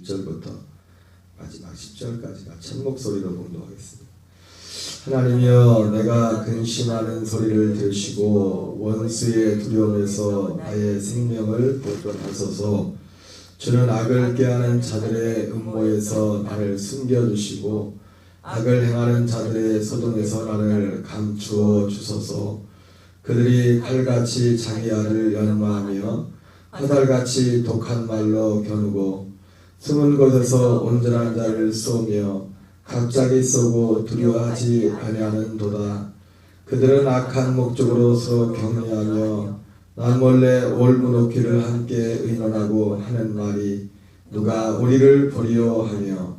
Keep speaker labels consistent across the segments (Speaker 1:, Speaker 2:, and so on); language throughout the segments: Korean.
Speaker 1: 1절부터 마지막 10절까지가 첫 목소리로 봉독하겠습니다. 하나님이여, 내가 근심하는 소리를 들으시고 원수의 두려움에서 나의 생명을 보존하소서. 주는 악을 꾀하는 자들의 음모에서 나를 숨겨주시고 악을 행하는 자들의 소동에서 나를 감추어 주소서. 그들이 칼같이 자기 알을 연마하며 화살같이 독한 말로 겨누고 숨은 곳에서 온전한 자를 쏘며 갑자기 쏘고 두려워하지 아니하는도다. 그들은 악한 목적으로 서로 격려하며 남몰래 올무놓기를 함께 의논하고 하는 말이 누가 우리를 보리요 하며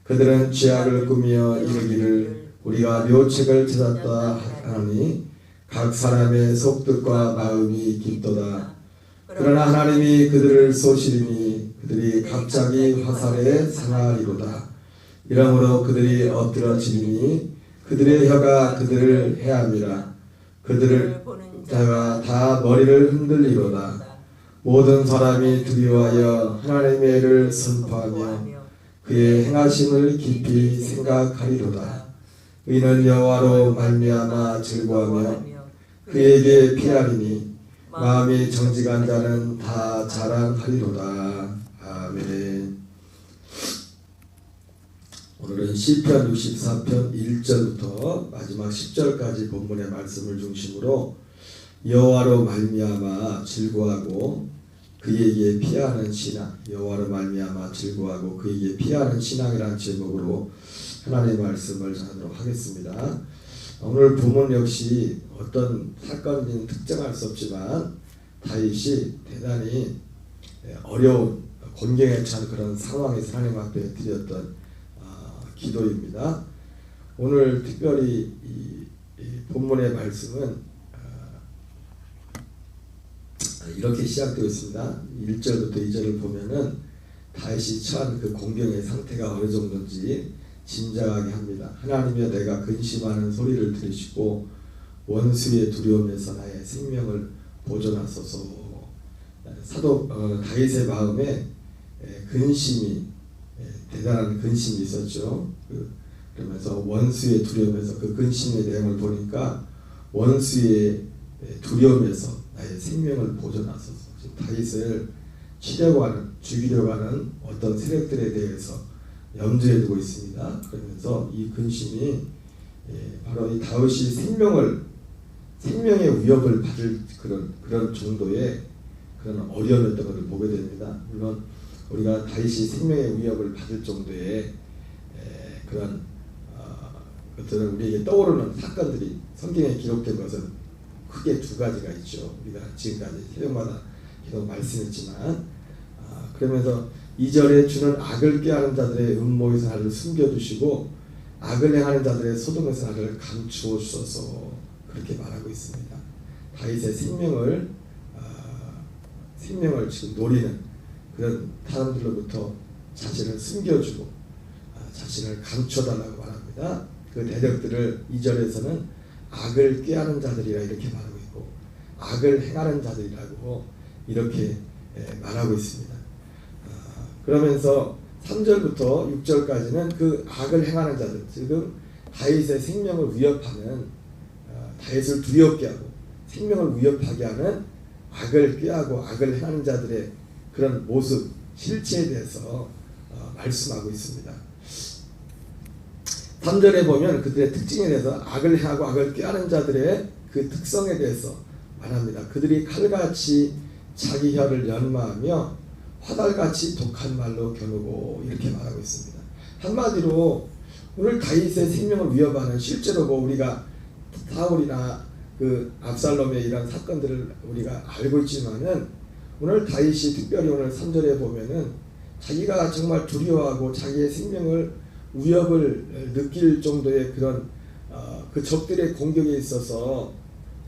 Speaker 1: 그들은 죄악을 꾸미어 이르기를 우리가 묘책을 찾았다 하니 각 사람의 속뜻과 마음이 깊도다. 그러나 하나님이 그들을 쏘시리니 그들이 갑자기 화살에 상하리로다. 이러므로 그들이 엎드러지리니 그들의 혀가 그들을 해함이라. 그들을 자가 다 머리를 흔들리로다. 모든 사람이 두려워하여 하나님의 애를 선포하며 그의 행하심을 깊이 생각하리로다. 의는 여호와로 말미암아 즐거워하며 그에게 피하리니 마음이 정직한 자는 다 자랑하리로다. 아멘. 오늘은 시편 64편 1절부터 마지막 10절까지 본문의 말씀을 중심으로 여호와로 말미암아 즐거워하고 그에게 피하는 신앙, 여호와로 말미암아 즐거워하고 그에게 피하는 신앙이라는 제목으로 하나님의 말씀을 전하도록 하겠습니다. 오늘 본문 역시 어떤 사건인지는 특정할 수 없지만 다윗이 대단히 어려운 곤경에 처한 그런 상황에서 하나님 앞에 드렸던 기도입니다. 오늘 특별히 이 본문의 말씀은 이렇게 시작되어 있습니다. 1절부터 2절을 보면은 다윗이 처한 그 공경의 상태가 어느 정도인지 짐작하게 합니다. 하나님이여, 내가 근심하는 소리를 들으시고 원수의 두려움에서 나의 생명을 보존하소서. 사도 다윗의 마음에 근심이 대단한 근심이 있었죠. 그러면서 원수의 두려움에서 그 근심의 내용을 보니까 원수의 두려움에서 나의 생명을 보존하소서. 다윗을 치려고 하는, 죽이려고 하는 어떤 세력들에 대해서 염두에 두고 있습니다. 그러면서 이 근심이 바로 이 다윗이 생명의 위협을 받을 그런 정도의 그런 어려움이었던 것을 보게 됩니다. 물론 우리가 다윗이 생명의 위협을 받을 정도의 그런 것들은 우리에게 떠오르는 사건들이 성경에 기록된 것은 크게 두 가지가 있죠. 우리가 지금까지 새벽마다 계속 말씀했지만 그러면서 2절에 주는 악을 꾀하는 자들의 음모에서 나를 숨겨두시고 악을 행하는 자들의 소동에서 나를 감추어 주소서, 그렇게 말하고 있습니다. 다윗의 생명을 지금 노리는 그런 사람들로부터 자신을 숨겨주고 자신을 감춰달라고 말합니다. 그 대적들을 2절에서는 악을 꾀하는 자들이라 이렇게 말하고 있고 악을 행하는 자들이라고 이렇게 말하고 있습니다. 그러면서 3절부터 6절까지는 그 악을 행하는 자들, 지금 다윗의 생명을 위협하는, 다윗을 두렵게 하고 생명을 위협하게 하는 악을 꾀하고 악을 행하는 자들의 그런 모습, 실체에 대해서 말씀하고 있습니다. 3절에 보면 그들의 특징에 대해서 악을 행하고 악을 꾀하는 자들의 그 특성에 대해서 말합니다. 그들이 칼같이 자기 혀를 연마하며 화살같이 독한 말로 겨누고 이렇게 말하고 있습니다. 한마디로 오늘 다윗의 생명을 위협하는, 실제로 우리가 사울이나 그 압살롬의 이런 사건들을 우리가 알고 있지만은 오늘 다윗이 특별히 오늘 3절에 보면은 자기가 정말 두려워하고 자기의 생명을 위협을 느낄 정도의 그런 그 적들의 공격에 있어서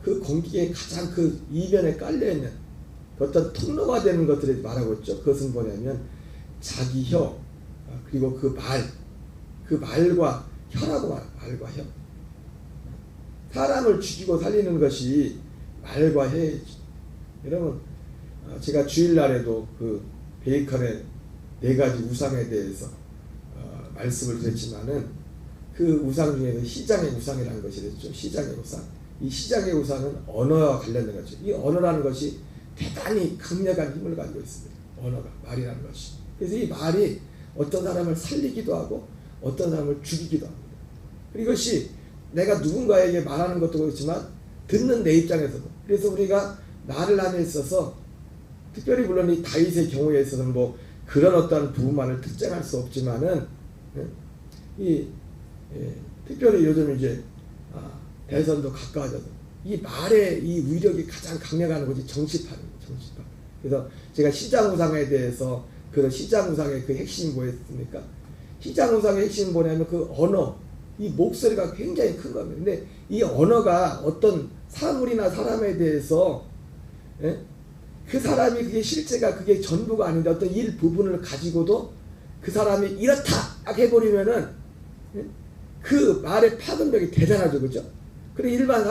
Speaker 1: 그 공격에 가장 그 이면에 깔려있는 어떤 통로가 되는 것들을 말하고 있죠. 그것은 뭐냐면 자기 혀, 그리고 그 말과 혀라고 말합니다. 말과 혀. 사람을 죽이고 살리는 것이 말과 혀이죠. 여러분, 제가 주일날에도 그 베이컨에 네 가지 우상에 대해서 말씀을 드렸지만은 그 우상 중에서 시장의 우상이라는 것이 됐죠. 시장의 우상. 이 시장의 우상은 언어와 관련된 거죠. 이 언어라는 것이 대단히 강력한 힘을 가지고 있습니다. 언어가, 말이라는 것이. 그래서 이 말이 어떤 사람을 살리기도 하고 어떤 사람을 죽이기도 합니다. 그리고 이것이 내가 누군가에게 말하는 것도 그렇지만 듣는 내 입장에서도. 그래서 우리가 말을 함에 있어서 특별히 물론 이 다윗의 경우에 있어서는 뭐 그런 어떤 부분만을 특정할 수 없지만은 특별히 요즘 이제 대선도 가까워져서 이 말의 이 위력이 가장 강력한 것이 정치판입니다. 정치판. 그래서 제가 시장우상에 대해서 그런 시장우상의 그 핵심이 뭐였습니까? 시장우상의 핵심은 뭐냐면 그 언어, 이 목소리가 굉장히 큰 겁니다. 근데 이 언어가 어떤 사물이나 사람에 대해서 그 사람이 그게 실제가 그게 전부가 아닌데 어떤 일부분을 가지고도 그 사람이 이렇다 해버리면은 그 말의 파급력이 대단하죠. 그죠? 그리고 일반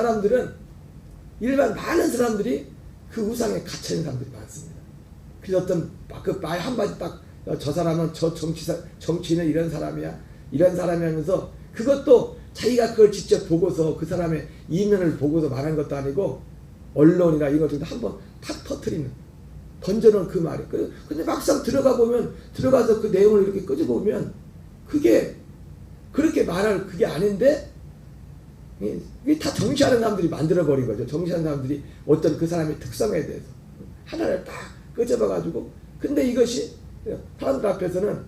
Speaker 1: 많은 사람들이 그 우상에 갇혀있는 사람들이 많습니다. 그래서 어떤 그 말 한마디 딱 저 사람은 저 정치인은 이런 사람이야 이런 사람이 하면서 그것도 자기가 그걸 직접 보고서 그 사람의 이면을 보고서 말한 것도 아니고 언론이나 이런 것들도 한번 탁 터뜨리는 던져놓은 그 말이. 근데 막상 들어가서 그 내용을 이렇게 끄집어보면 그게 그렇게 말할 그게 아닌데 이게 다 정치하는 사람들이 만들어버린 거죠. 정치하는 사람들이 어떤 그 사람의 특성에 대해서 하나를 딱 끄집어가지고 근데 이것이 사람들 앞에서는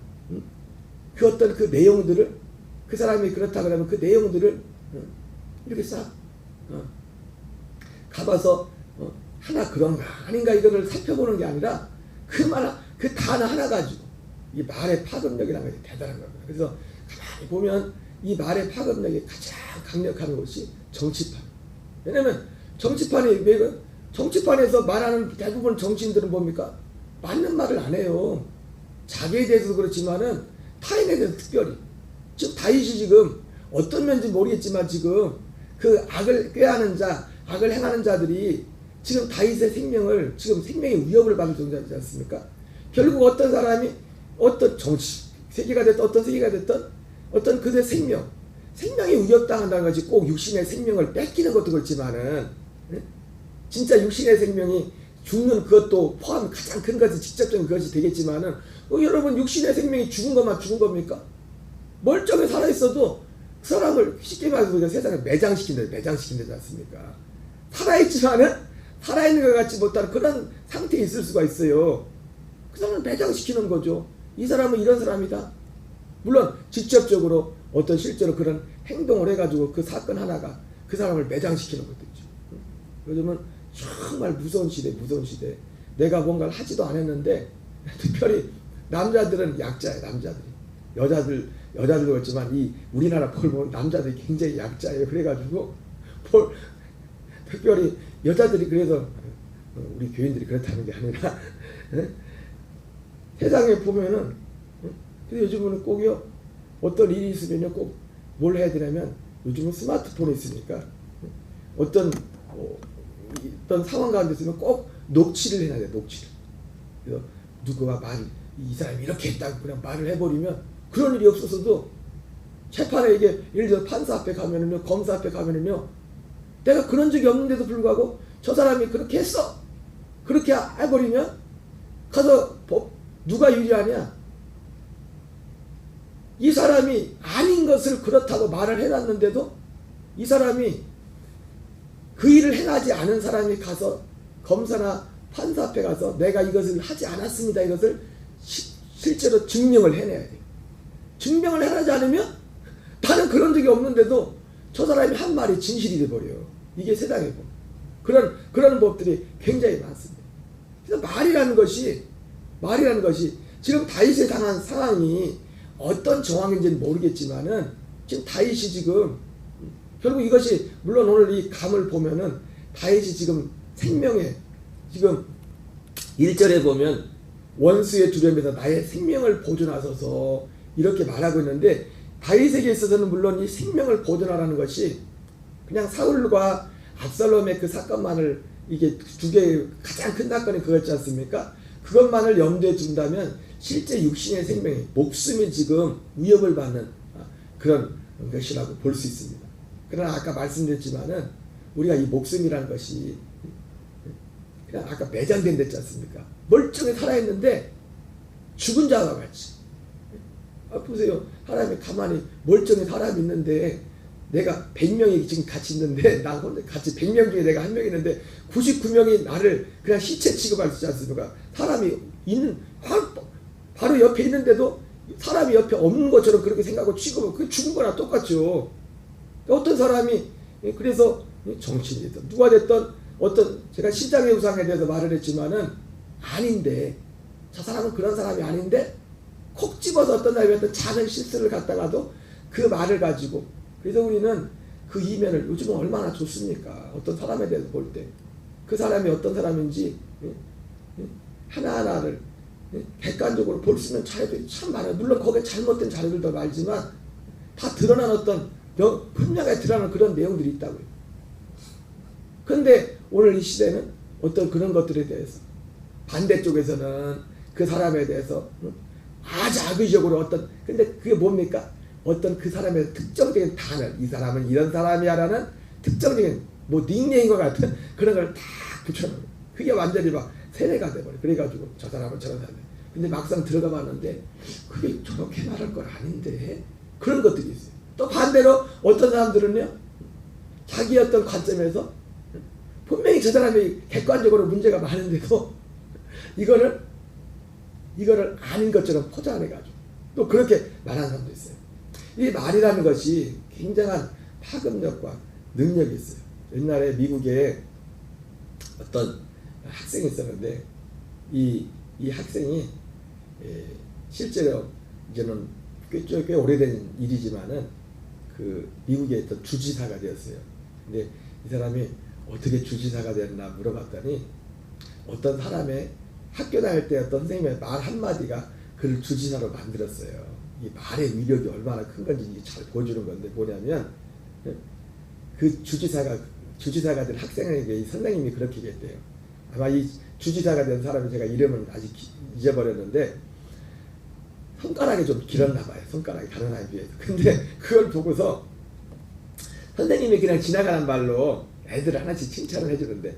Speaker 1: 그 어떤 그 내용들을 그 사람이 그렇다 그러면 그 내용들을 이렇게 싹 가봐서 하나 그런가 아닌가 이거를 살펴보는 게 아니라 그 단어 하나 가지고 이 말의 파급력이라는 것이 대단한 겁니다. 그래서 가만히 보면 이 말의 파급력이 가장 강력한 것이 정치판. 왜냐면 정치판에서 말하는 대부분 정치인들은 뭡니까? 맞는 말을 안 해요. 자기에 대해서도 그렇지만은 타인에 대해서 특별히. 지금 다윗이 지금 어떤 면인지 모르겠지만 지금 그 악을 꾀하는 자, 악을 행하는 자들이 지금 다윗의 생명을 지금 생명의 위협을 받을 정도지 않습니까? 결국 어떤 사람이 어떤 정치 세계가 됐든 어떤 세계가 됐든 어떤 그들의 생명이 위협당한다는 것이 꼭 육신의 생명을 뺏기는 것도 그렇지만은 진짜 육신의 생명이 죽는 그것도 포함 가장 큰 것이 직접적인 그것이 되겠지만은 여러분 육신의 생명이 죽은 것만 죽은 겁니까? 멀쩡히 살아있어도 그 사람을 쉽게 말해서 우리가 세상에 매장시킨다지 않습니까? 살아있지만은 살아있는 것 같지 못한 그런 상태에 있을 수가 있어요. 그 사람을 매장시키는 거죠. 이 사람은 이런 사람이다. 물론 직접적으로 어떤 실제로 그런 행동을 해가지고 그 사건 하나가 그 사람을 매장시키는 것도 있죠. 요즘은 정말 무서운 시대. 내가 뭔가를 하지도 않았는데 특별히 남자들은 약자예요. 남자들이 여자들도 그렇지만 이 우리나라 볼 보면 남자들이 굉장히 약자예요. 그래가지고 특별히 여자들이 그래서 우리 교인들이 그렇다는 게 아니라 세상에 보면은 근데 요즘은 꼭요 어떤 일이 있으면요 꼭 뭘 해야 되냐면 요즘은 스마트폰이 있으니까 어떤 상황 가운데 있으면 꼭 녹취를 해놔야 돼요. 녹취를. 그래서 누구가 이 사람이 이렇게 했다고 그냥 말을 해버리면 그런 일이 없어서도 재판에 이게 예를 들어 판사 앞에 가면은요 검사 앞에 가면은요 내가 그런 적이 없는데도 불구하고 저 사람이 그렇게 했어. 그렇게 해버리면 가서 누가 유리하냐? 이 사람이 아닌 것을 그렇다고 말을 해놨는데도 이 사람이 그 일을 행하지 않은 사람이 가서 검사나 판사 앞에 가서 내가 이것을 하지 않았습니다. 이것을 실제로 증명을 해내야 돼요. 증명을 해내지 않으면 나는 그런 적이 없는데도 저 사람이 한 말이 진실이 돼버려요. 이게 세상에 보면 그런 법들이 굉장히 많습니다. 그래서 말이라는 것이 지금 다윗에 당한 상황이 어떤 정황인지는 모르겠지만은 지금 다윗이 지금 결국 이것이 물론 오늘 이 감을 보면은 다윗이 지금 생명에 지금 1절에 보면 원수의 두려움에서 나의 생명을 보존하소서 이렇게 말하고 있는데 다윗에게 있어서는 물론 이 생명을 보존하라는 것이 그냥 사울과 압살롬의 그 사건만을 이게 두 개의 가장 큰 사건이 그거였지 않습니까? 그것만을 염두에 둔다면 실제 육신의 생명이 목숨이 지금 위협을 받는 그런 것이라고 볼 수 있습니다. 그러나 아까 말씀드렸지만은 우리가 이 목숨이라는 것이 그냥 아까 매장된 데지 않습니까? 멀쩡히 살아있는데 죽은 자와 같이. 보세요. 사람이 가만히 멀쩡히 사람이 있는데 내가 100명이 지금 같이 있는데 나 혼자 같이 100명 중에 내가 한 명 있는데 99명이 나를 그냥 시체 취급할 수 있지 않습니까? 사람이 있는 바로 옆에 있는데도 사람이 옆에 없는 것처럼 그렇게 생각하고 취급하고 그게 죽은 거나 똑같죠. 어떤 사람이 그래서 정치인이든 누가 됐든 어떤 제가 신장의 우상에 대해서 말을 했지만은 아닌데 저 사람은 그런 사람이 아닌데 콕 집어서 어떤 사람이 어떤 작은 실수를 갖다가도 그 말을 가지고 그래서 우리는 그 이면을 요즘은 얼마나 좋습니까? 어떤 사람에 대해서 볼 때 그 사람이 어떤 사람인지 하나하나를 객관적으로 볼 수 있는 자료들이 참 많아요. 물론 거기에 잘못된 자료들도 많지만 다 드러난 어떤 분명하게 드러나는 그런 내용들이 있다고요. 그런데 오늘 이 시대는 어떤 그런 것들에 대해서 반대쪽에서는 그 사람에 대해서 아주 악의적으로 어떤 근데 그게 뭡니까? 어떤 그 사람의 특정적인 단어 이 사람은 이런 사람이야 라는 특정적인 뭐 닉네임과 같은 그런 걸 다 붙여놓은 그게 완전히 막 세뇌가 돼버려. 그래가지고 저 사람은 저런 사람이야. 근데 막상 들어가 봤는데 그게 저렇게 말할 건 아닌데 그런 것들이 있어요. 또 반대로 어떤 사람들은요 자기 어떤 관점에서 분명히 저 사람이 객관적으로 문제가 많은데도 이거를 아닌 것처럼 포장해가지고 또 그렇게 말하는 사람도 있어요. 이 말이라는 것이 굉장한 파급력과 능력이 있어요. 옛날에 미국에 어떤 학생이 있었는데 이 학생이 실제로 이제는 꽤 오래된 일이지만은 그 미국의 어떤 주지사가 되었어요. 근데 이 사람이 어떻게 주지사가 됐나 물어봤더니 어떤 사람의 학교 다닐 때 어떤 선생님의 말 한마디가 그를 주지사로 만들었어요. 이 말의 위력이 얼마나 큰 건지 잘 보여주는 건데 뭐냐면 그 주지사가 된 학생에게 이 선생님이 그렇게 얘기했대요. 아마 이 주지사가 된 사람이 제가 이름은 아직 잊어버렸는데 손가락이 좀 길었나 봐요. 손가락이 다른 아이에 비해서. 근데 그걸 보고서 선생님이 그냥 지나가는 말로 애들 하나씩 칭찬을 해주는데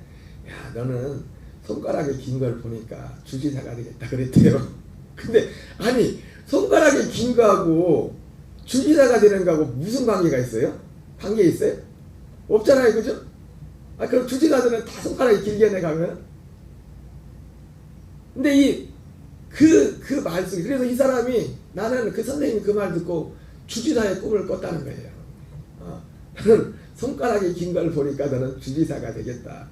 Speaker 1: 야 너는 손가락이 긴 걸 보니까 주지사가 되겠다 그랬대요. 근데 아니 손가락이 긴 거하고 주지사가 되는 거하고 무슨 관계가 있어요? 관계 있어요? 없잖아요. 그죠? 그럼 주지사들은 다 손가락이 길게 내가면 근데 그 말 속에 그래서 이 사람이 나는 그 선생님이 그 말 듣고 주지사의 꿈을 꿨다는 거예요. 나는 손가락이 긴 걸 보니까 너는 주지사가 되겠다.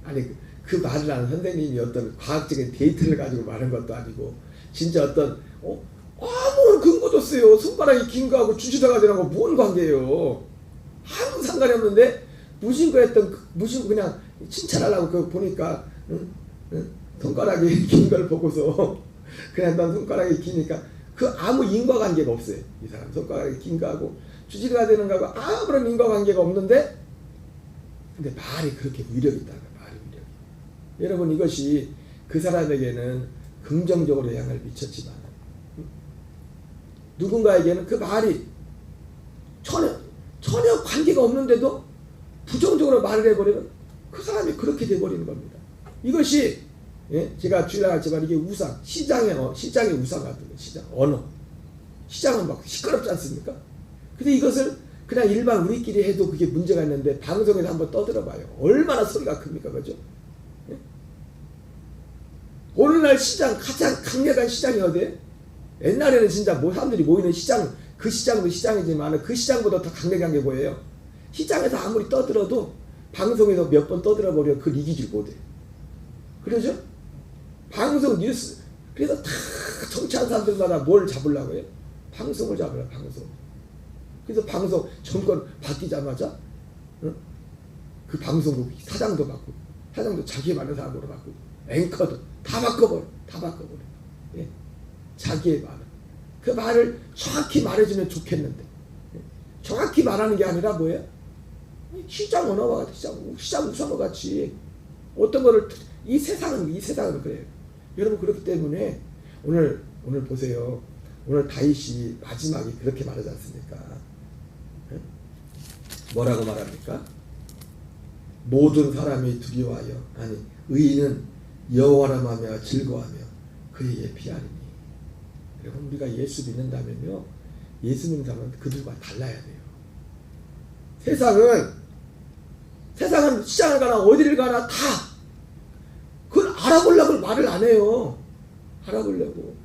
Speaker 1: 아니 그 말을 하는 선생님이 어떤 과학적인 데이터를 가지고 말한 것도 아니고 진짜 어떤 아무런 근거도 없어요. 손가락이 긴 거하고 주지사가 되는 거 뭔 관계예요. 아무 상관이 없는데 무심코 그냥 칭찬하려고 그거 보니까 손가락이 긴 걸 보고서 그냥 난 손가락이 기니까 그 아무 인과관계가 없어요. 이 사람 손가락이 긴 거하고 주지사가 되는 거하고 아무런 인과관계가 없는데 근데 말이 그렇게 위력이 있다는 거예요. 말이 위력이. 여러분 이것이 그 사람에게는 긍정적으로 영향을 미쳤지만 누군가에게는 그 말이 전혀 관계가 없는데도 부정적으로 말을 해버리면 그 사람이 그렇게 돼버리는 겁니다. 이것이 제가 주일날 이게 우상, 시장의 우상 같은 거예요. 시장, 언어. 시장은 막 시끄럽지 않습니까? 근데 이것을 그냥 일반 우리끼리 해도 그게 문제가 있는데 방송에서 한번 떠들어봐요. 얼마나 소리가 큽니까? 그죠? 오늘날 시장, 가장 강력한 시장이 어디에? 옛날에는 진짜 사람들이 모이는 시장, 그 시장도 시장이지만 그 시장보다 더 강력한 게 뭐예요? 시장에서 아무리 떠들어도 방송에서 몇 번 떠들어버려 그걸 이기질 못해. 그러죠? 방송 뉴스 그래서 다 정치하는 사람들마다 뭘 잡으려고 해요? 방송을 잡으려 방송. 그래서 방송 정권 바뀌자마자 그 방송국 사장도 바꾸고 사장도 자기 맞는 사람으로 바꾸고 앵커도 다 바꿔버려. 예. 자기의 말을 그 말을 정확히 말해주면 좋겠는데 정확히 말하는 게 아니라 뭐예요? 시장 언어와 같이 시장 우상어 같이 어떤 거를 이 세상은 그래요. 여러분 그렇기 때문에 오늘 오늘 보세요. 오늘 다윗이 마지막에 그렇게 말하지 않습니까? 뭐라고 말합니까? 모든 사람이 두려워하여, 아니 의인은 여호와를 하며 즐거워하며 그에게 피하리니. 여러분, 우리가 예수 믿는다면요, 예수 믿는 사람은 그들과 달라야 돼요. 세상은 시장을 가나 어디를 가나 다 그걸 알아보려고 말을 안 해요. 알아보려고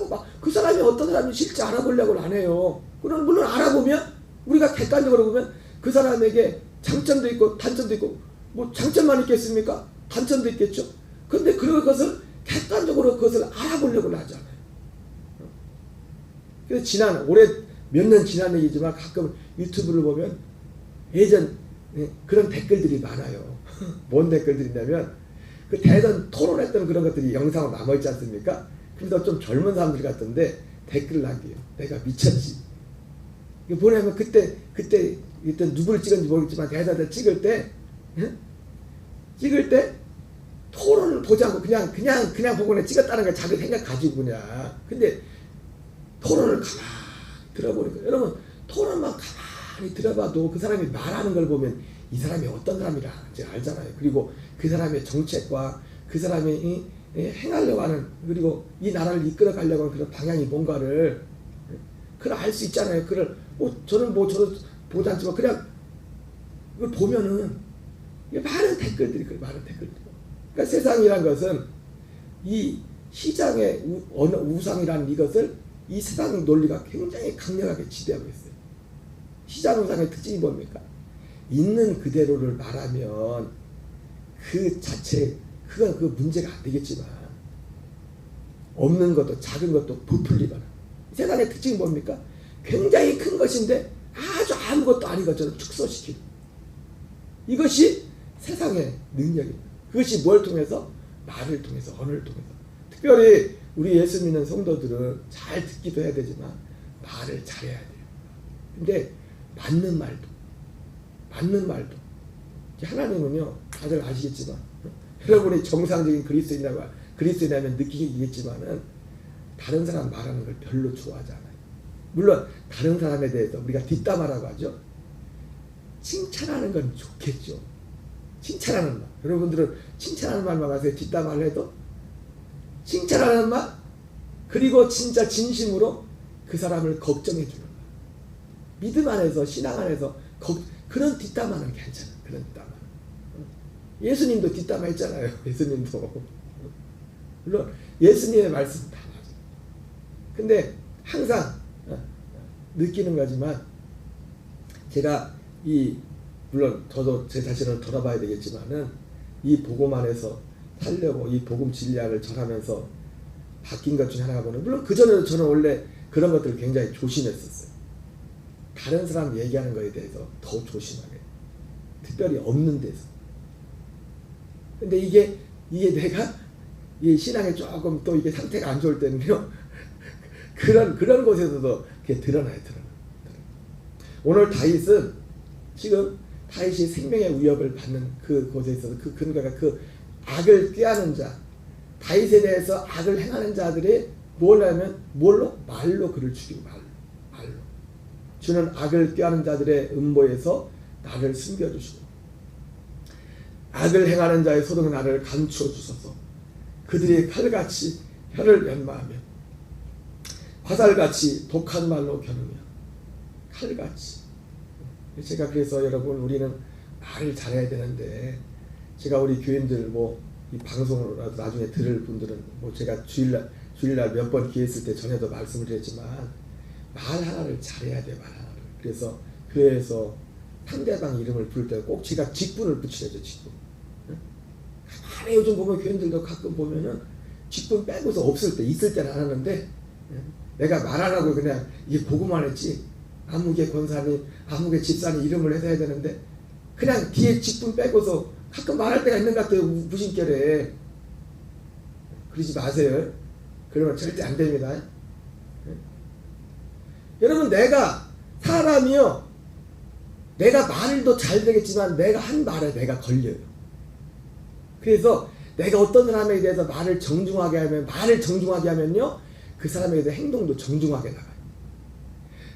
Speaker 1: 막 그 사람이 어떤 사람인지 실제 알아보려고 안 해요. 그럼 물론 알아보면, 우리가 객관적으로 보면 그 사람에게 장점도 있고 단점도 있고, 뭐 장점만 있겠습니까? 단점도 있겠죠. 그런데 그것을 객관적으로 그것을 알아보려고 하잖아요. 그래서 올해 몇 년 지난 얘기지만 가끔 유튜브를 보면 예전 그런 댓글들이 많아요. 뭔 댓글들이냐면, 그 대선 토론했던 그런 것들이 영상으로 남아있지 않습니까? 그래서 좀 젊은 사람들 같은데 댓글을 남겨요. 내가 미쳤지. 이게 뭐냐면, 그때 누구를 찍었는지 모르겠지만 대선을 찍을 때 토론을 보지 않고 그냥 보고 그냥 찍었다는 걸 자기 생각 가지고 그냥. 근데 토론을 가만히 들어보니까, 여러분, 토론만 가만히 들어봐도 그 사람이 말하는 걸 보면 이 사람이 어떤 사람이라는지 알잖아요. 그리고 그 사람의 정책과 그 사람이 행하려고 하는, 그리고 이 나라를 이끌어 가려고 하는 그런 방향이 뭔가를 그걸 알 수 있잖아요. 그걸 저는 저도 보지 않지만 그냥 그걸 보면은 많은 댓글들이 그러니까 세상이란 것은 이 시장의 우상이라는 이것을, 이 세상의 논리가 굉장히 강력하게 지배하고 있어요. 시장 우상의 특징이 뭡니까? 있는 그대로를 말하면 그 자체 그건 그 문제가 안 되겠지만, 없는 것도 작은 것도 부풀리거나. 세상의 특징이 뭡니까? 굉장히 큰 것인데 아주 아무것도 아닌 것처럼 축소시키고. 이것이 세상의 능력입니다. 그것이 뭘 통해서? 말을 통해서, 언어를 통해서. 특별히 우리 예수 믿는 성도들은 잘 듣기도 해야 되지만 말을 잘해야 돼요. 근데 맞는 말도 하나님은요, 다들 아시겠지만, 여러분이 정상적인 그리스도인이라면 느끼겠지만은 다른 사람 말하는 걸 별로 좋아하지 않아요. 물론 다른 사람에 대해서 우리가 뒷담화라고 하죠. 칭찬하는 건 좋겠죠. 칭찬하는 말. 여러분들은 칭찬하는 말만 하세요. 뒷담화를 해도 칭찬하는 말, 그리고 진짜 진심으로 그 사람을 걱정해 주는 말. 믿음 안에서, 신앙 안에서 그런 뒷담화는 괜찮아. 그런 뒷담화. 예수님도 뒷담화 했잖아요. 예수님도. 물론 예수님의 말씀 다 맞아요. 근데 항상 느끼는 거지만, 제가 물론 저도 제 자신을 돌아봐야 되겠지만은, 이 복음 안에서 살려고 이 복음 진리를 전하면서 바뀐 것 중에 하나가 뭐냐면, 물론 그전에도 저는 원래 그런 것들을 굉장히 조심했었어요. 다른 사람 얘기하는 거에 대해서 더 조심하게. 특별히 없는 데서. 근데 이게 내가 이 신앙에 조금 또 이게 상태가 안 좋을 때는요, 그런 곳에서도 그게 드러나요. 오늘 다윗은 지금 다윗이 생명의 위협을 받는 그 곳에 있어서 그 근거가 그 악을 꾀하는 자, 다윗에 대해서 악을 행하는 자들이 뭘 하면 말로 그를 죽이고 말로. 주는 악을 꾀하는 자들의 음모에서 나를 숨겨주시고, 악을 행하는 자의 소동의 나를 감추어 주소서. 그들이 칼같이 혀를 연마하며 화살같이 독한 말로 겨누며. 칼같이. 제가 그래서 여러분, 우리는 말을 잘해야 되는데, 제가 우리 교인들 이 방송으로 나중에 들을 분들은 제가 주일날 몇 번 기회 있을 때 전에도 말씀을 드렸지만, 말 하나를 잘해야 돼. 말 하나를. 그래서 교회에서 상대방 이름을 부를 때 꼭 제가 직분을 붙이려죠. 직분. 가만히 요즘 보면 교인들도 가끔 보면은 직분 빼고서 없을 때, 있을 때는 안 하는데, 내가 말 안 하고 그냥 이게 보고만 했지, 아무개 권사님, 아무개 집사님 이름을 해서 해야 되는데, 그냥 뒤에 직분 빼고서 가끔 말할 때가 있는 것 같아요. 무심결에. 그러지 마세요. 그러면 절대 안 됩니다. 여러분, 사람이요, 내가 말도 잘 되겠지만 내가 한 말에 내가 걸려요. 그래서 내가 어떤 사람에 대해서 말을 정중하게 하면요, 그 사람에 대해서 행동도 정중하게 나가요.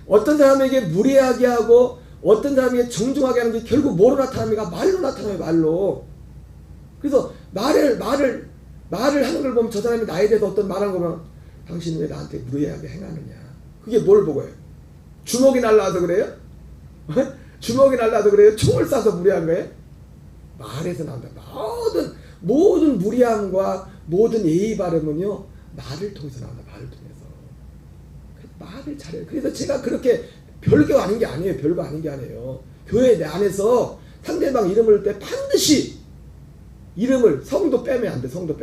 Speaker 1: 어떤 사람에게 무례하게 하고 어떤 사람에게 정중하게 하는 게 결국 뭐로 나타납니까? 말로 나타나요, 말로. 그래서 말을 하는 걸 보면 저 사람이 나에 대해서 어떤 말하는 거 보면 당신은 왜 나한테 무례하게 행하느냐. 그게 뭘 보고요? 주먹이 날라와서 그래요? 주먹이 날라와서 그래요? 총을 쏴서 무례한 거예요? 말에서 나온다. 모든 무례함과 모든 예의 바름은요, 말을 통해서 나온다. 말을 통해서. 말을 잘해요. 그래서 제가 그렇게 별거 아닌 게 아니에요. 별거 아닌 게 아니에요. 교회 내 안에서 상대방 이름을 때 반드시 이름을 성도 빼면 안 돼. 성도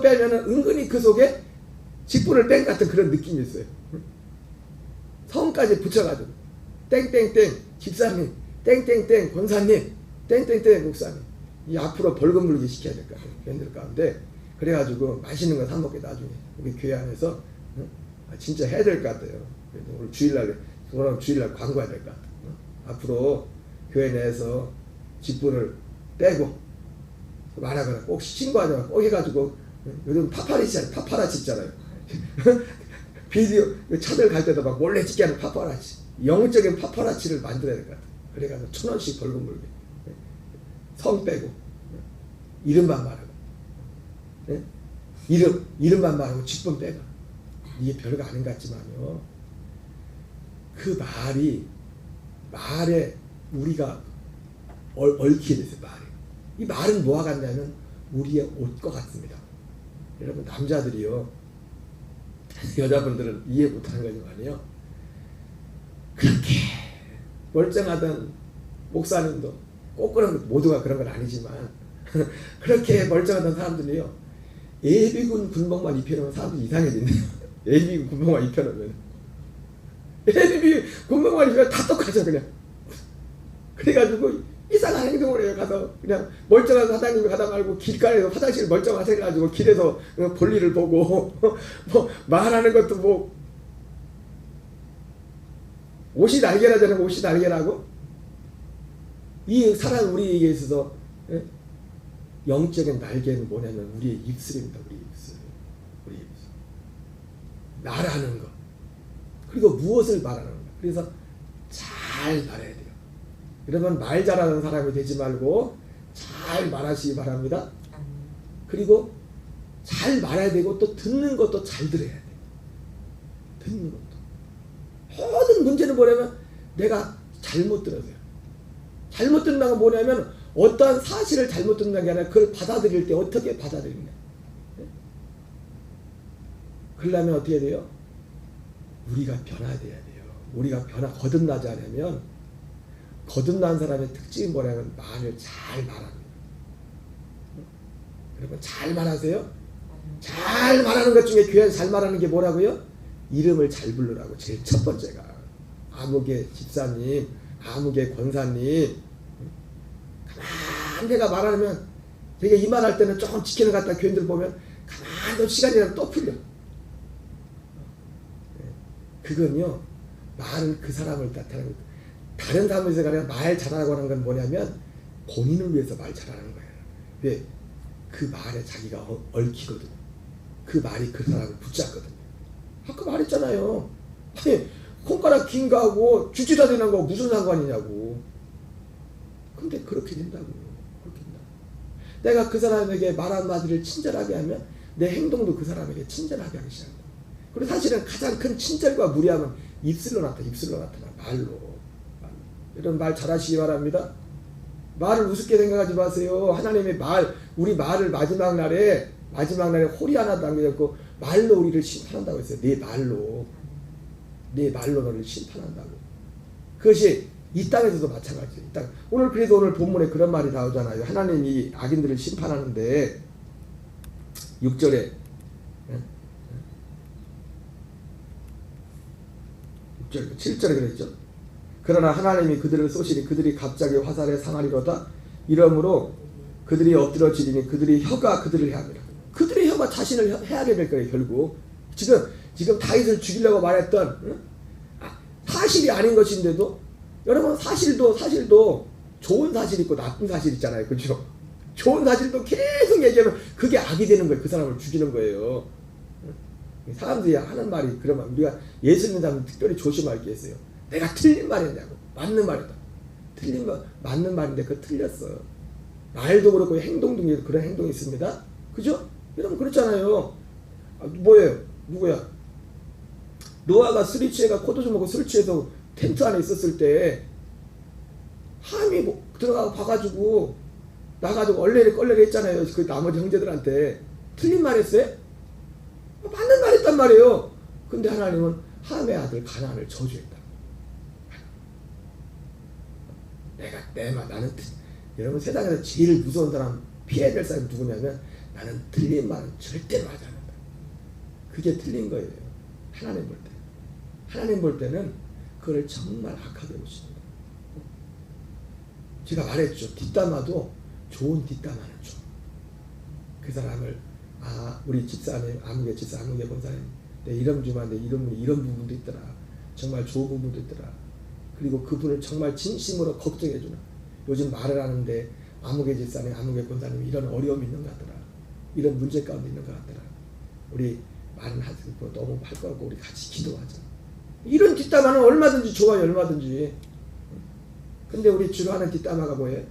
Speaker 1: 빼면은 은근히 그 속에 직분을 뺀 같은 그런 느낌이 있어요. 성까지 붙여가지고 땡땡땡 집사님, 땡땡땡 권사님, 땡땡땡 목사님. 이 앞으로 벌금 물기 시켜야 될 것 같아요. 교인들 가운데. 그래가지고 맛있는 거 사 먹게 나중에 우리 교회 안에서 진짜 해야 될 것 같아요. 오늘 주일날 광고해야 될 것 같아요. 앞으로 교회 내에서 직분을 빼고 말하거나 꼭 신고하거나 꼭 해가지고 요즘 파파라치 있잖아요. 비디오 차들 갈 때도 막 몰래 찍게 하는 파파라치, 영적인 파파라치를 만들어야 될 것 같아요. 그래가지고 1,000원씩 벌금 물게. 성 빼고 이름만 말하고, 이름만 말하고 직분 빼고. 이게 별거 아닌 것 같지만요, 그 말에 우리가 얽히게 됐어요. 이 말은 뭐와 같냐면 우리의 옷과 같습니다. 여러분, 남자들이요, 여자분들은 이해 못하는 거지만요, 그렇게 멀쩡하던 목사님도 꼭 그런, 모두가 그런 건 아니지만 그렇게 멀쩡하던 사람들이요, 예비군 군복만 입혀놓으면 사람들이 이상해진대요. 예비군 군복만 입혀놓으면, 예비군 군복만 입혀놓으면 다 똑같죠. 그냥 그래가지고 이상한 행동을 해요. 가서 그냥 멀쩡한 사장님이 가다 말고 길가에서 화장실 멀쩡하게 해가지고 길에서 볼일을 보고 뭐 말하는 것도 뭐 옷이 날개라잖아요. 옷이 날개라고. 이 사람 우리에게 있어서 영적인 날개는 뭐냐면 우리의 입술입니다. 우리 입술. 말하는 것. 그리고 무엇을 말하는 것. 그래서 잘 말해야 돼요. 여러분, 말 잘하는 사람이 되지 말고 잘 말하시기 바랍니다. 그리고 잘 말해야 되고 또 듣는 것도 잘 들어야 돼요. 듣는 것도. 모든 문제는 뭐냐면 내가 잘못 들어서요. 잘못 듣는다는 건 뭐냐면 어떠한 사실을 잘못 듣는다는 게 아니라 그걸 받아들일 때 어떻게 받아들이냐. 그러려면 어떻게 돼요? 우리가 변화돼야 돼요. 우리가 거듭나지 않으면, 거듭난 사람의 특징이 뭐냐면 말을 잘 말합니다. 여러분, 잘 말하세요? 잘 말하는 것 중에 교회에서 잘 말하는 게 뭐라고요? 이름을 잘 부르라고. 제일 첫 번째가 아무개 집사님, 아무개 권사님. 가만 내가 말하면, 되게 이 말할 때는 조금 지키는 것 같다 교인들 보면 가만 좀 시간이라도 또 풀려. 그건요, 말은 그 사람을 나타내는 거예요. 다른 사람에서 그냥 말 잘하라고 하는 건 뭐냐면 본인을 위해서 말 잘하는 거예요. 왜? 그 말에 자기가 얽히거든. 그 말이 그 사람을 붙잡거든요. 아까 말했잖아요. 아니, 손가락 긴 거하고 주지도 되는 거 무슨 상관이냐고. 근데 그렇게 된다고요. 그렇게 된다고. 내가 그 사람에게 말 한마디를 친절하게 하면 내 행동도 그 사람에게 친절하게 하기 시작합니다. 그리고 사실은 가장 큰 친절과 무례함은 입술로 나타나. 말로. 여러분, 말 잘하시기 바랍니다. 말을 우습게 생각하지 마세요. 하나님의 말, 우리 말을 마지막 날에 홀이 하나도 안 되었고 말로 우리를 심판한다고 했어요. 네 말로 너를 심판한다고. 그것이 이 땅에서도 마찬가지예요. 오늘 그래도 오늘 본문에 그런 말이 나오잖아요. 하나님이 악인들을 심판하는데 6절에 7절에 그랬죠. 그러나 하나님이 그들을 쏘시니 그들이 갑자기 화살에 상하리로다. 이러므로 그들이 엎드러지리니 그들의 혀가 그들을 해합니다. 그들의 혀가 자신을 해하게 될 거예요. 결국 지금 다윗을 죽이려고 말했던 사실이 아닌 것인데도, 여러분, 사실도 좋은 사실 있고 나쁜 사실 있잖아요. 그렇죠? 좋은 사실도 계속 얘기하면 그게 악이 되는 거예요. 그 사람을 죽이는 거예요. 사람들이 하는 말이 그러면 우리가 예수 믿는 사람은 특별히 조심할 게 있어요. 내가 틀린 말이냐고. 맞는 말이다. 틀린 말, 맞는 말인데 그거 틀렸어. 말도 그렇고 행동도 그런 행동이 있습니다. 그죠? 여러분 그렇잖아요. 뭐예요? 누구야? 노아가 술이 취해가 포도 좀 먹고 술 취해서 텐트 안에 있었을 때 함이 들어가고 봐가지고 나가지고 얼레리 껄레리 했잖아요. 그 나머지 형제들한테 틀린 말 했어요? 맞는 말 했단 말이에요. 근데 하나님은 함의 아들 가나안을 저주했다. 나는 여러분 세상에서 제일 무서운 사람 피해야 될 사람이 누구냐면 나는 틀린 말은 절대로 하지 않는다. 그게 틀린 거예요. 하나님 볼 때. 하나님 볼 때는 그걸 정말 악하게 보십니다. 제가 말했죠. 뒷담화도 좋은 뒷담화는 줘. 그 사람을 우리 집사님 아무개 집사 아무개 본사님 내 이름 주면 내 이름이 이런 부분도 있더라. 정말 좋은 부분도 있더라. 그리고 그분을 정말 진심으로 걱정해 주는. 요즘 말을 하는데 아무개 집사님 아무개 본사님 이런 어려움이 있는 것 같더라. 이런 문제 가운데 있는 것 같더라. 우리 말은 하고 너무 할 거고 우리 같이 기도하자. 이런 뒷담화는 얼마든지 좋아요. 얼마든지. 근데 우리 주로 하는 뒷담화가 뭐예요?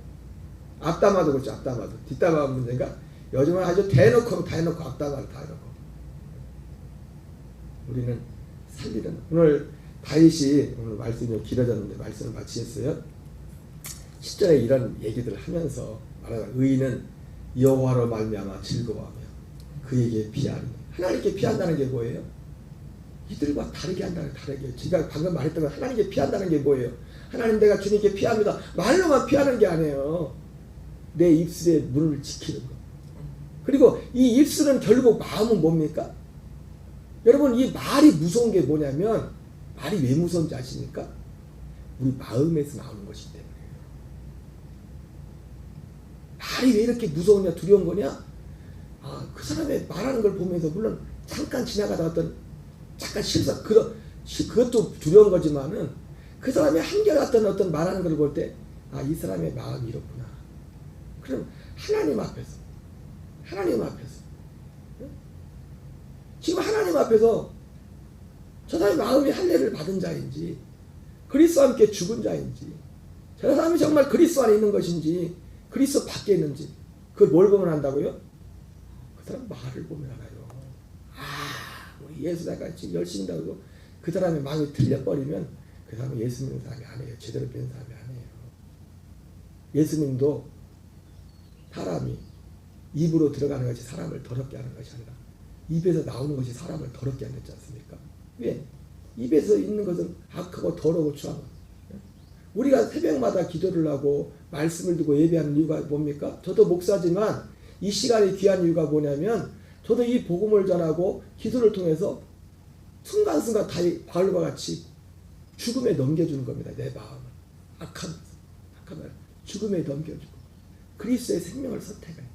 Speaker 1: 앞담화도 그렇죠. 앞담화도. 뒷담화가 문제인가? 요즘은 아주 대놓고 다 해놓고 앞담화를 다 해놓고. 우리는 살리는. 오늘 다윗이 오늘 말씀이 길어졌는데 말씀을 마치겠어요. 10절에 이런 얘기들을 하면서 말하는 의인은 여호와로 말미암아 즐거워하며 그에게 피하리. 하나님께 피한다는 게 뭐예요? 이들과 다르게 한다는 다르게. 제가 방금 말했던 건 하나님께 피한다는 게 뭐예요? 하나님 내가 주님께 피합니다. 말로만 피하는 게 아니에요. 내 입술의 문을 지키는 거. 그리고 이 입술은 결국 마음은 뭡니까? 여러분 이 말이 무서운 게 뭐냐면 말이 왜 무서운지 아십니까? 우리 마음에서 나오는 것이기 때문이에요. 말이 왜 이렇게 무서우냐 두려운 거냐? 그 사람의 말하는 걸 보면서 물론 잠깐 지나가다 어떤 잠깐 실수 그것도 두려운 거지만은 그 사람의 한결같은 어떤 말하는 걸 볼 때 이 사람의 마음이 이렇구나. 그럼 하나님 앞에서 지금 하나님 앞에서 저 사람의 마음이 할례를 받은 자인지 그리스도와 함께 죽은 자인지 저 사람이 정말 그리스도 안에 있는 것인지 그리스도 밖에 있는지 그걸 뭘 보면 안다고요? 그 사람 말을 보면 알아요. 우리 예수님같이 열심히 하고 그 사람의 마음이 틀려버리면 그 사람은 예수 믿는 사람이 아니에요. 제대로 믿는 사람이 아니에요. 예수님도 사람이 입으로 들어가는 것이 사람을 더럽게 하는 것이 아니라 입에서 나오는 것이 사람을 더럽게 하지 않습니까? 왜? 입에서 있는 것은 악하고 더러고 추하고. 우리가 새벽마다 기도를 하고 말씀을 듣고 예배하는 이유가 뭡니까? 저도 목사지만 이 시간이 귀한 이유가 뭐냐면 저도 이 복음을 전하고 기도를 통해서 순간순간 바울과 같이 죽음에 넘겨주는 겁니다. 내 마음을. 악한 말 죽음에 넘겨주고 그리스도의 생명을 선택해요.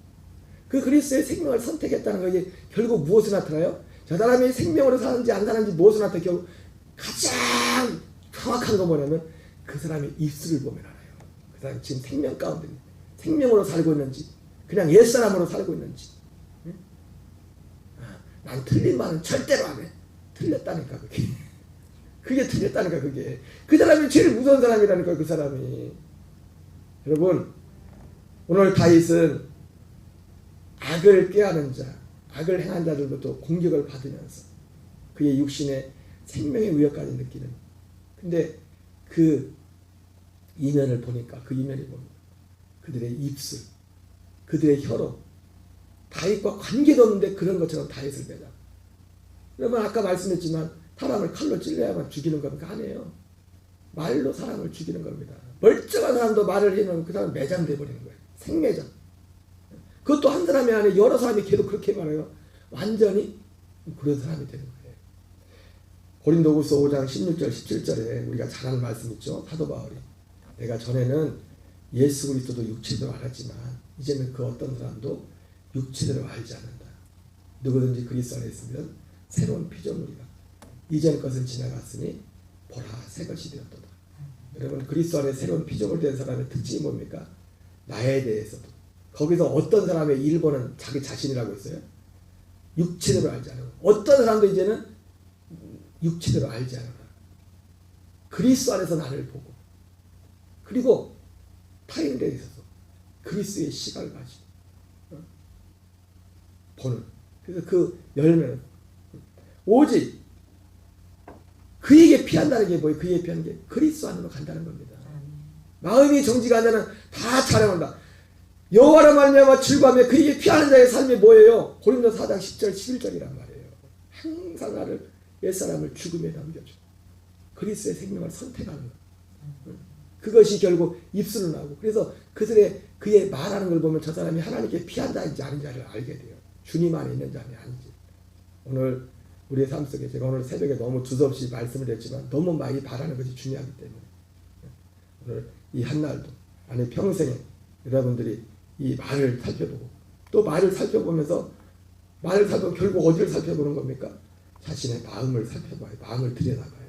Speaker 1: 그 그리스도의 생명을 선택했다는 것이 결국 무엇을 나타나요? 저 사람이 생명으로 사는지 안 사는지 무엇을 나타나요? 결국 가장 정확한 거 뭐냐면 그 사람의 입술을 보면 알아요. 그 사람이 지금 생명 가운데 생명으로 살고 있는지 그냥 옛사람으로 살고 있는지. 난 틀린 말은 절대로 안 해. 틀렸다니까 그게. 그게 틀렸다니까 그게. 그 사람이 제일 무서운 사람이라니까 그 사람이. 여러분 오늘 다윗은 악을 꾀하는 자, 악을 행한 자들부터 공격을 받으면서 그의 육신의 생명의 위협까지 느끼는. 근데 그 이면을 보니까 그 이면이 뭡니까? 그들의 입술, 그들의 혀로 다윗과 관계도 없는데 그런 것처럼 다윗을 매다. 여러분 아까 말씀했지만 사람을 칼로 찔러야만 죽이는 겁니까? 아니에요. 말로 사람을 죽이는 겁니다. 멀쩡한 사람도 말을 해놓으면 그 사람 매장돼 버리는 거예요. 생매장. 그것도 한 사람이 아니라 여러 사람이 계속 그렇게 말해요. 완전히 그런 사람이 되는 거예요. 고린도후서 5장 16절 17절에 우리가 잘 아는 말씀 있죠. 사도 바울이 내가 전에는 예수 그리스도도 육체대로 알았지만 이제는 그 어떤 사람도 육체대로 알지 않는다. 누구든지 그리스도 안에 있으면 새로운 피조물이다. 이전 것은 지나갔으니 보라 새 것이 되었도다. 여러분 그리스도 안에 새로운 피조물 된 사람의 특징이 뭡니까? 나에 대해서도 거기서 어떤 사람의 1번은 자기 자신이라고 했어요? 육체대로 알지 않아. 어떤 사람도 이제는 육체대로 알지 않아. 그리스도 안에서 나를 보고, 그리고 타인에 있어서 그리스도의 시각을 가지고 보는. 그래서 그 열매는 오직 그에게 피한다는 게 뭐예요? 그에게 피하는 게 그리스도 안으로 간다는 겁니다. 마음이 정지가 안 되는 다 촬영한다. 여호와로 말미암아 즐거워하며 그에게 피하는 자의 삶이 뭐예요? 고린도서 4장 10절 11절이란 말이에요. 항상 나를 옛사람을 죽음에 넘겨줘. 그리스도의 생명을 선택하는 것. 그것이 결국 입술로 나오고, 그래서 그의 말하는 걸 보면 저 사람이 하나님께 피한 자인지 아닌지를 알게 돼요. 주님 안에 있는 자인지 아닌지. 오늘 우리의 삶 속에 제가 오늘 새벽에 너무 두서없이 말씀을 했지만 너무 많이 바라는 것이 중요하기 때문에 오늘 이 한날도 아니 평생에 여러분들이 이 말을 살펴보고, 또 말을 살펴보면서 말을 살펴보면 결국 어디를 살펴보는 겁니까? 자신의 마음을 살펴봐요. 마음을 들여다봐요.